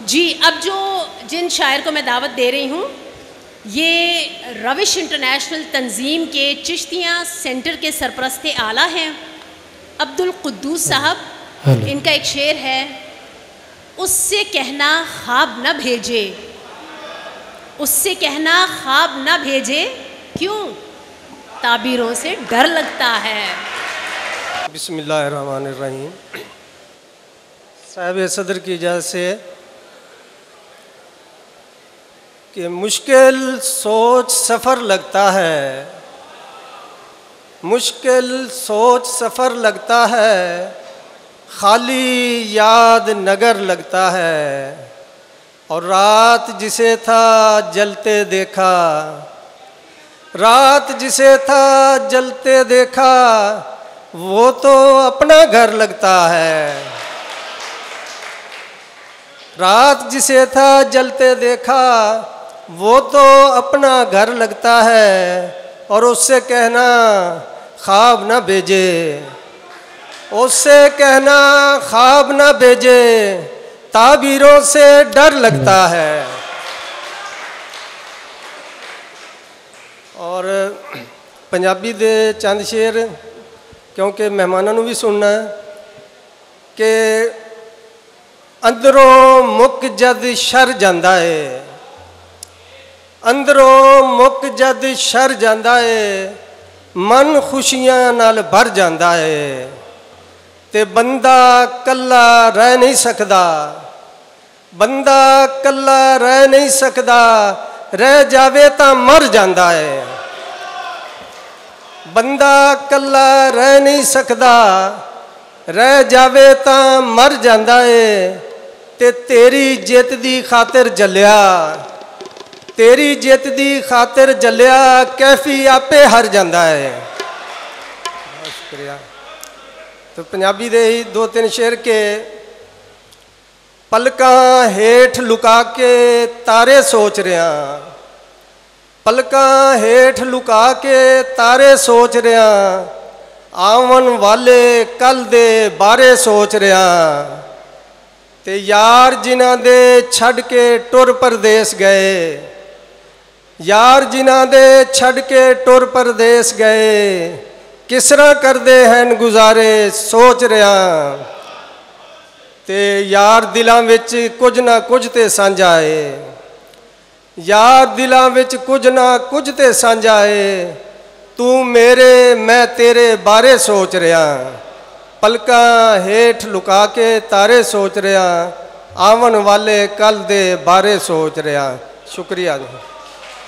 जी, अब जिन शायर को मैं दावत दे रही हूँ, ये रविश इंटरनेशनल तंजीम के चिश्तियाँ सेंटर के सरपरस्त आला हैं, अब्दुल कुद्दूस साहब। इनका एक शेर है, उससे कहना ख्वाब न भेजे, उससे कहना ख्वाब न भेजे, क्यों ताबीरों से डर लगता है। बिस्मिल्लाहिर्रहमानिर्रहीम। साहिब सदर की इजाज़त से कि मुश्किल सोच सफ़र लगता है, मुश्किल सोच सफ़र लगता है, खाली याद नगर लगता है। और रात जिसे था जलते देखा, रात जिसे था जलते देखा, वो तो अपना घर लगता है। रात जिसे था जलते देखा, वो तो अपना घर लगता है। और उससे कहना ख्वाब न भेजे, उससे कहना ख्वाब न भेजे, ताबीरों से डर लगता है। और पंजाबी दे चंद शेर, क्योंकि मेहमानों नूं भी सुनना है, कि अंदरों मुक जद शर जांदा है, अंदरों मुक जद शर जांदा है, मन खुशियां नाल भर जांदा है। ते बंदा कल्ला रह नहीं सकदा, बंदा कल्ला रह नहीं सकदा, रह जावे तां मर जांदा है। बंदा कल्ला रह नहीं सकदा, रह जावे तां मर जांदा है। ते तेरी जित दी खातिर जलिया, तेरी जित दी खातिर जलिया, कैफी आपे हर जांदा है। बहुत शुक्रिया। तो पंजाबी दे ही दो तीन शेर के, पलकां हेठ लुका के तारे सोच रहा, पलकां हेठ लुका के तारे सोच रहा, आवन वाले कल दे बारे सोच रहा। ते यार जिन्हां दे छड़ के टुर परदेस गए, यार जिन्हां दे छड़ के टुर परदेस गए, किस तरह करदे हैं गुजारे सोच रहा। ते यार दिलां विच कुछ ना कुछ ते साझा है, यार दिलां विच कुछ ना कुछ ते साझा है। तू मेरे मैं तेरे बारे सोच रहा, पलकां हेठ लुका के तारे सोच रहा, आवन वाले कल दे बारे सोच रहा। शुक्रिया।